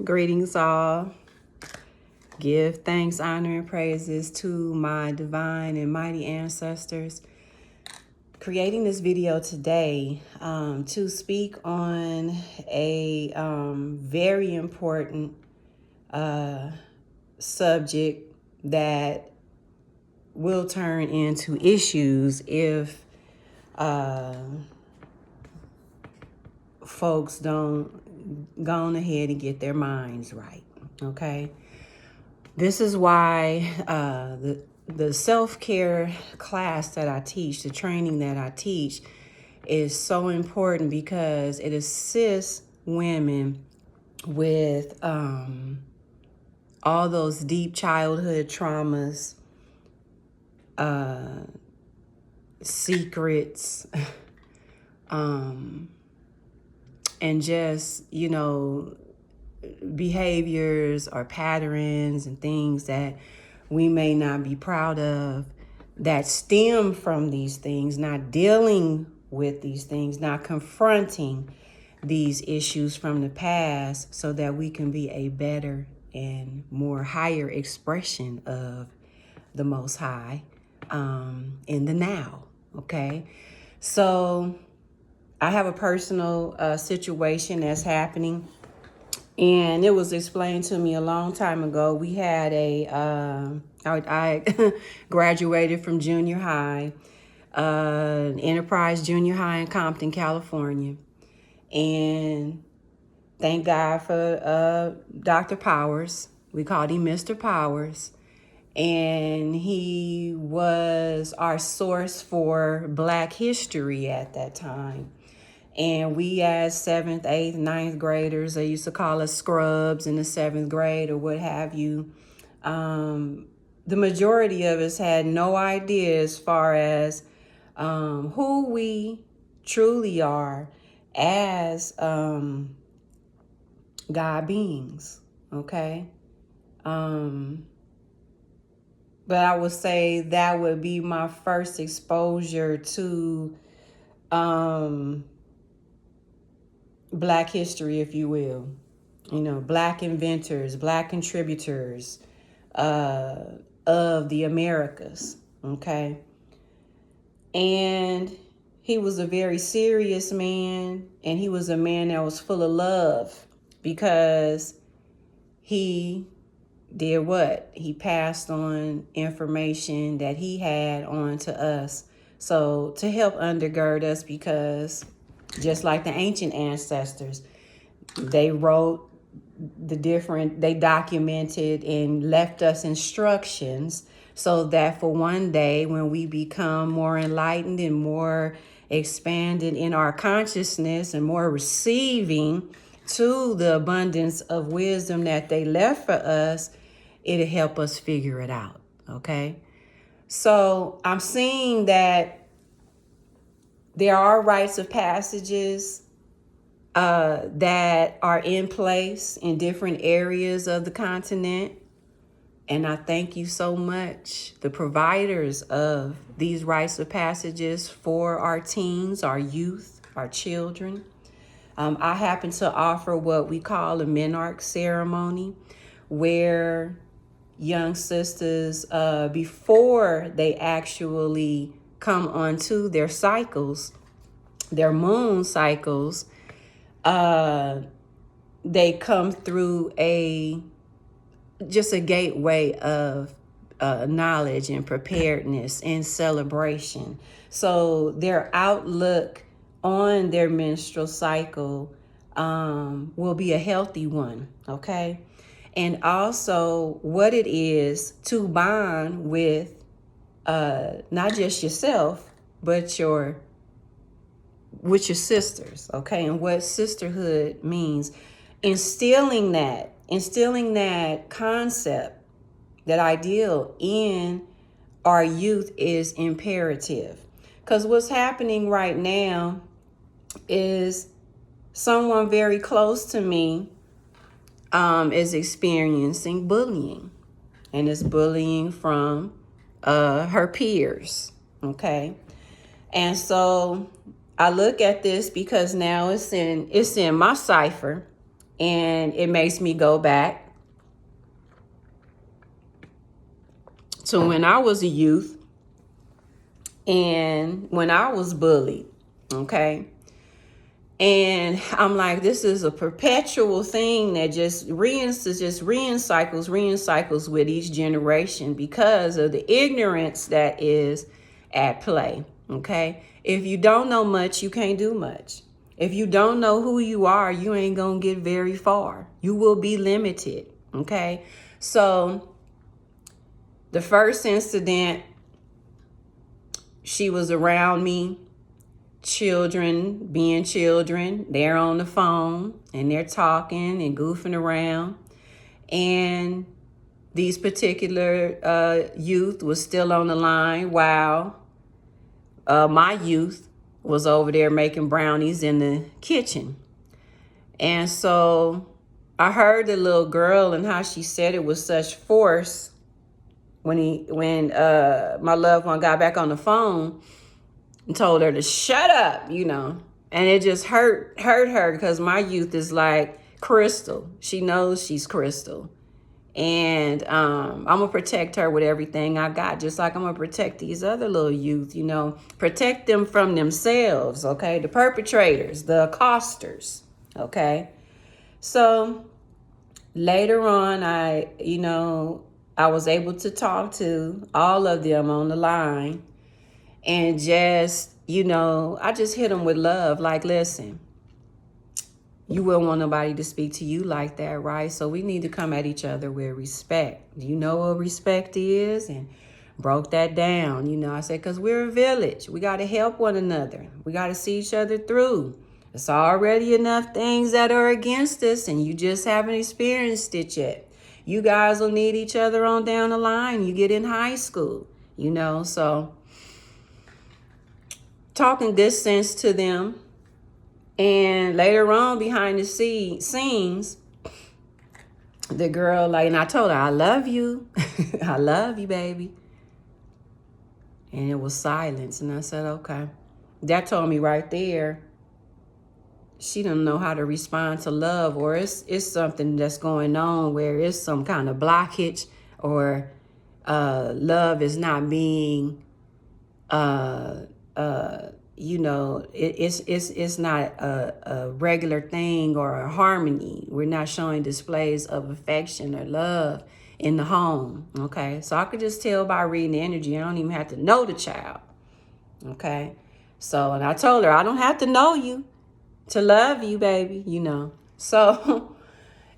Greetings all. Give thanks, honor, and praises to my divine and mighty ancestors. Creating this video today to speak on a very important subject that will turn into issues if folks don't go on ahead and get their minds right, okay? This is why the self-care class that I teach, the training that I teach, is so important because it assists women with all those deep childhood traumas, secrets, and just, behaviors or patterns and things that we may not be proud of that stem from these things, not dealing with these things, not confronting these issues from the past so that we can be a better and more higher expression of the Most High in the now, okay? So I have a personal situation that's happening. And it was explained to me a long time ago. We had I graduated from junior high, Enterprise Junior High in Compton, California. And thank God for Dr. Powers. We called him Mr. Powers. And he was our source for Black history at that time. And we as 7th, 8th, 9th graders, they used to call us scrubs in the 7th grade or what have you. The majority of us had no idea as far as who we truly are as God beings, okay? But I would say that would be my first exposure to Black history, if you will. Black inventors, Black contributors of the Americas, okay? And he was a very serious man, and he was a man that was full of love because he did what? He passed on information that he had on to us. So to help undergird us, because just like the ancient ancestors, they wrote they documented and left us instructions so that for one day when we become more enlightened and more expanded in our consciousness and more receiving to the abundance of wisdom that they left for us, it'll help us figure it out, okay? So I'm seeing that there are rites of passages that are in place in different areas of the continent. And I thank you so much, the providers of these rites of passages for our teens, our youth, our children. I happen to offer what we call a Menarch Ceremony, where young sisters, before they actually come onto their cycles, their moon cycles, they come through just a gateway of knowledge and preparedness and celebration. So their outlook on their menstrual cycle will be a healthy one, okay? And also what it is to bond with not just yourself, but with your sisters, okay? And what sisterhood means. Instilling that concept, that ideal in our youth is imperative. Because what's happening right now is someone very close to me is experiencing bullying. And it's bullying from her peers, okay? And so I look at this because now it's in my cipher, And it makes me go back to when I was a youth and when I was bullied, okay? And I'm like, this is a perpetual thing that just recycles with each generation because of the ignorance that is at play, okay? If you don't know much, you can't do much. If you don't know who you are, you ain't gonna get very far. You will be limited, okay? So the first incident, she was around me, children being children, they're on the phone and they're talking and goofing around. And these particular youth was still on the line while my youth was over there making brownies in the kitchen. And so I heard the little girl and how she said it with such force when my loved one got back on the phone and told her to shut up, you know. And it just hurt her because my youth is like Crystal. She knows she's Crystal. And I'm going to protect her with everything I got, just like I'm going to protect these other little youth, you know. Protect them from themselves, okay? The perpetrators, the accosters, okay? So later on, I was able to talk to all of them on the line and just, I just hit them with love. Like, listen, you wouldn't want nobody to speak to you like that, right? So we need to come at each other with respect. Do you know what respect is? And broke that down. I said, because we're a village. We got to help one another. We got to see each other through. It's already enough things that are against us, and you just haven't experienced it yet. You guys will need each other on down the line. You get in high school, so talking good sense to them. And later on, behind the scenes, the girl, and I told her, I love you. I love you, baby. And it was silence. And I said, okay. That told me right there, she don't know how to respond to love, or it's something that's going on where it's some kind of blockage, or love is not being it's not a regular thing or a harmony. We're not showing displays of affection or love in the home, okay? So I could just tell by reading the energy. I don't even have to know the child, okay? So, and I told her, I don't have to know you to love you, baby, So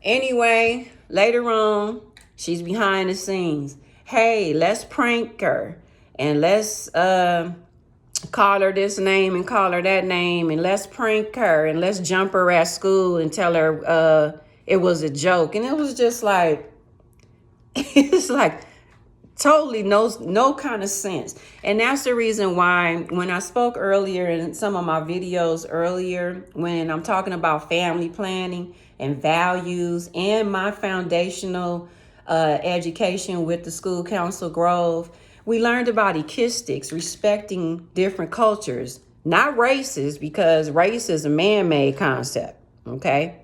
anyway, later on, she's behind the scenes. Hey, let's prank her and let's call her this name and call her that name, and let's prank her and let's jump her at school and tell her it was a joke. And it was just like, it's like totally no kind of sense. And that's the reason why when I spoke earlier in some of my videos earlier, when I'm talking about family planning and values and my foundational education with the School Council Grove, we learned about echeistics, respecting different cultures, not races, because race is a man-made concept, okay?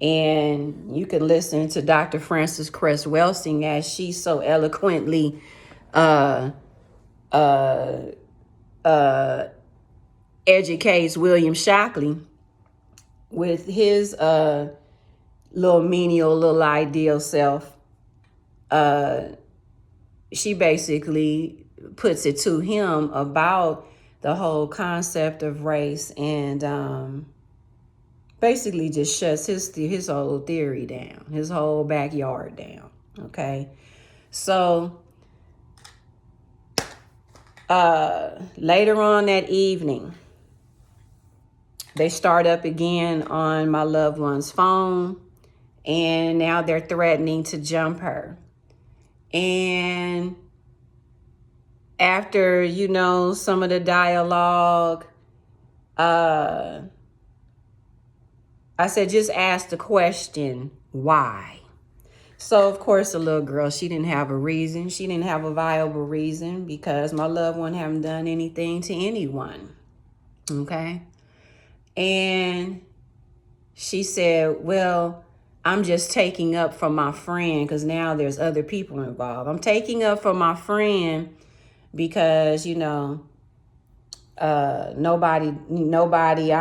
And you can listen to Dr. Frances Cress Welsing as she so eloquently educates William Shockley with his little menial, little ideal self. She basically puts it to him about the whole concept of race, and basically just shuts his whole theory down, his whole backyard down, okay? So later on that evening, they start up again on my loved one's phone, and now they're threatening to jump her. And after, some of the dialogue, I said, just ask the question, why? So, of course, the little girl, she didn't have a reason. She didn't have a viable reason because my loved one haven't done anything to anyone, okay? And she said, well, I'm just taking up for my friend because now there's other people involved. I'm taking up for my friend because, nobody, I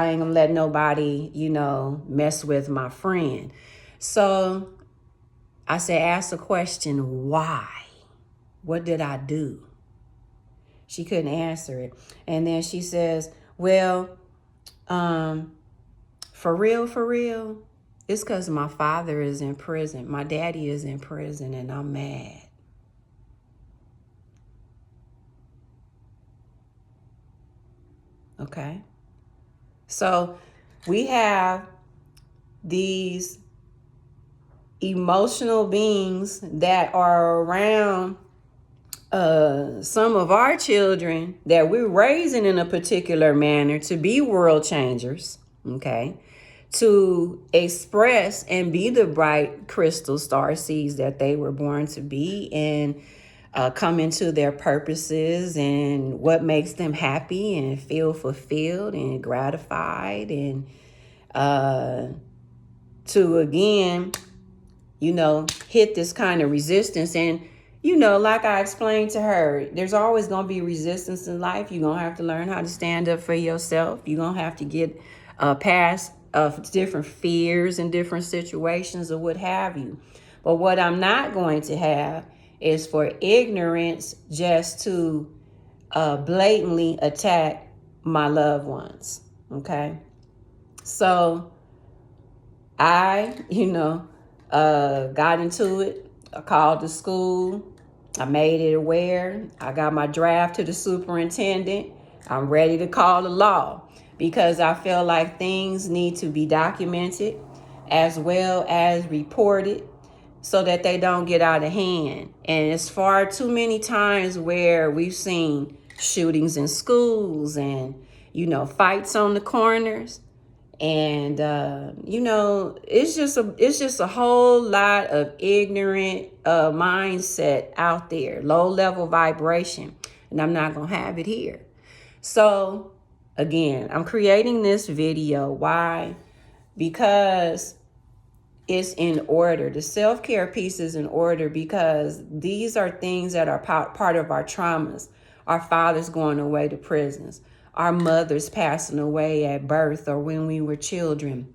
ain't gonna let nobody, mess with my friend. So I said, ask the question, why? What did I do? She couldn't answer it. And then she says, well, for real, it's because my father is in prison. My daddy is in prison and I'm mad. Okay. So we have these emotional beings that are around some of our children that we're raising in a particular manner to be world changers, okay, to express and be the bright crystal star seeds that they were born to be, and come into their purposes and what makes them happy and feel fulfilled and gratified, and to again, hit this kind of resistance. And, like I explained to her, there's always going to be resistance in life. You're going to have to learn how to stand up for yourself. You're going to have to get past different fears and different situations or what have you. But what I'm not going to have is for ignorance just to blatantly attack my loved ones. Okay. So I, got into it. I called the school. I made it aware. I got my draft to the superintendent. I'm ready to call the law because I feel like things need to be documented as well as reported so that they don't get out of hand. And it's far too many times where we've seen shootings in schools and, fights on the corners. And it's just a whole lot of ignorant mindset out there, low level vibration, and I'm not gonna have it here. So again, I'm creating this video. Why? Because it's in order. The self-care piece is in order because these are things that are part of our traumas. Our fathers going away to prisons, our mothers passing away at birth or when we were children,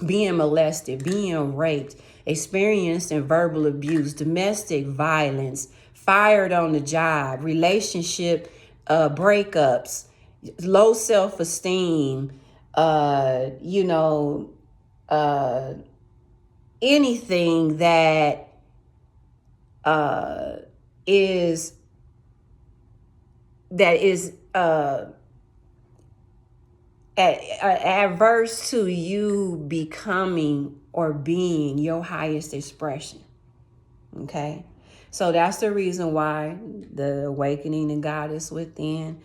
being molested, being raped, experiencing verbal abuse, domestic violence, fired on the job, relationship breakups, low self-esteem, anything that is adverse to you becoming or being your highest expression. Okay, so that's the reason why the awakening the goddess within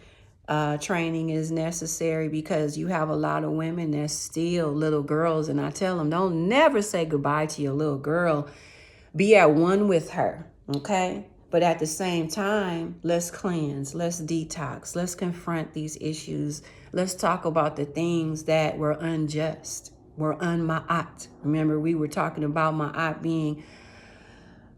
training is necessary, because you have a lot of women that still little girls, and I tell them, don't never say goodbye to your little girl. Be at one with her, okay? But at the same time, let's cleanse, let's detox, let's confront these issues. Let's talk about the things that were unjust, were unma'at. Remember, we were talking about ma'at being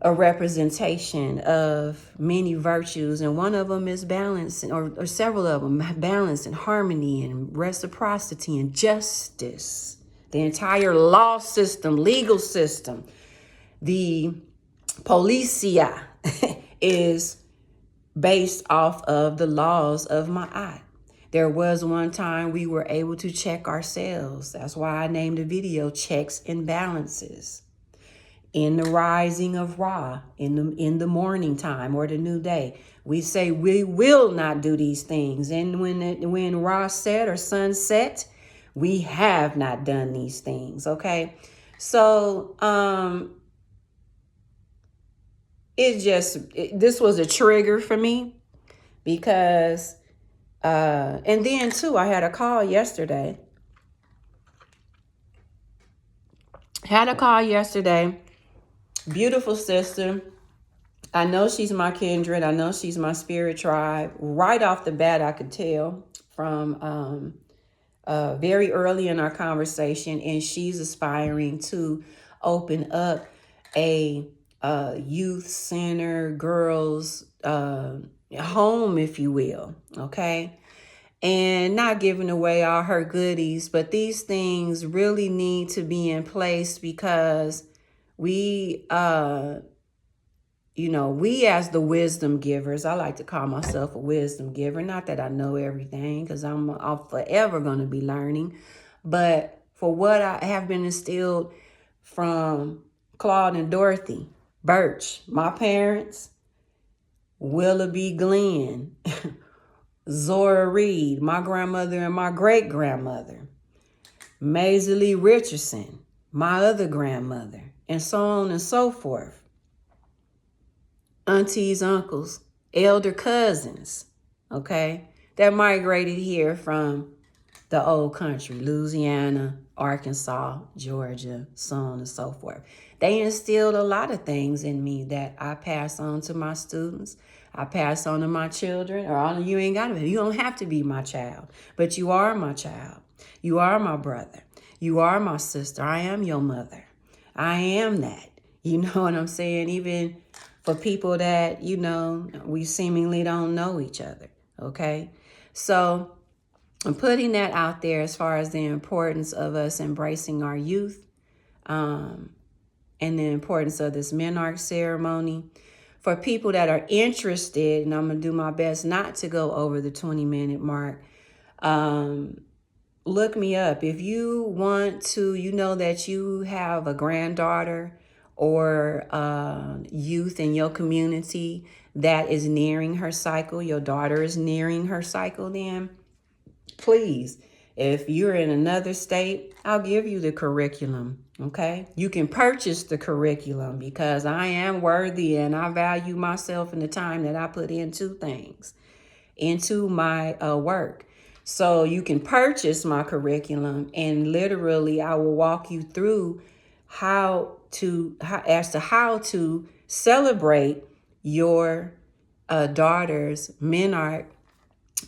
a representation of many virtues, and one of them is balance, or several of them, balance and harmony and reciprocity and justice. The entire law system, legal system, the policia is based off of the laws of Ma'at. There was one time we were able to check ourselves. That's why I named the video Checks and Balances. In the rising of Ra, in the morning time or the new day, we say we will not do these things. And when Ra set or sun set, we have not done these things. Okay, so this was a trigger for me because and then too, I had a call yesterday. Beautiful sister. I know she's my kindred. I know she's my spirit tribe. Right off the bat, I could tell from very early in our conversation, and she's aspiring to open up a youth center, girls home, if you will. Okay. And not giving away all her goodies, but these things really need to be in place because we we as the wisdom givers, I like to call myself a wisdom giver. Not that I know everything, because I'm forever going to be learning. But for what I have been instilled from Claude and Dorothy Birch, my parents, Willoughby Glenn, Zora Reed, my grandmother and my great-grandmother, Maisie Lee Richardson, my other grandmother, and so on and so forth. Aunties, uncles, elder cousins, okay, that migrated here from the old country, Louisiana, Arkansas, Georgia, so on and so forth. They instilled a lot of things in me that I pass on to my students. I pass on to my children, or you ain't got to be. You don't have to be my child, but you are my child. You are my brother. You are my sister. I am your mother. I am that. You know what I'm saying? Even for people that, we seemingly don't know each other, okay? So I'm putting that out there as far as the importance of us embracing our youth, and the importance of this Menarch ceremony. For people that are interested, and I'm going to do my best not to go over the 20-minute mark, look me up. If you want to, that you have a granddaughter or youth in your community that is nearing her cycle, your daughter is nearing her cycle, then please, if you're in another state, I'll give you the curriculum, okay? You can purchase the curriculum because I am worthy and I value myself and the time that I put into things, into my work. So you can purchase my curriculum, and literally I will walk you through how to celebrate your daughter's Menarch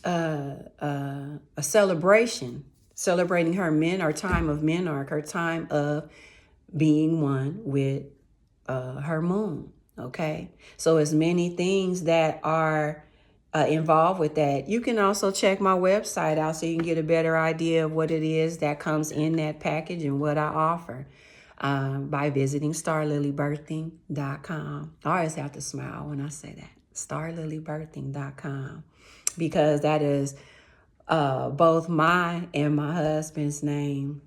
a celebration, celebrating her time of Menarch, her time of being one with her moon. Okay, so as many things that are involved with that. You can also check my website out so you can get a better idea of what it is that comes in that package and what I offer by visiting starlillybirthing.com. I always have to smile when I say that, starlillybirthing.com, because that is both my and my husband's name.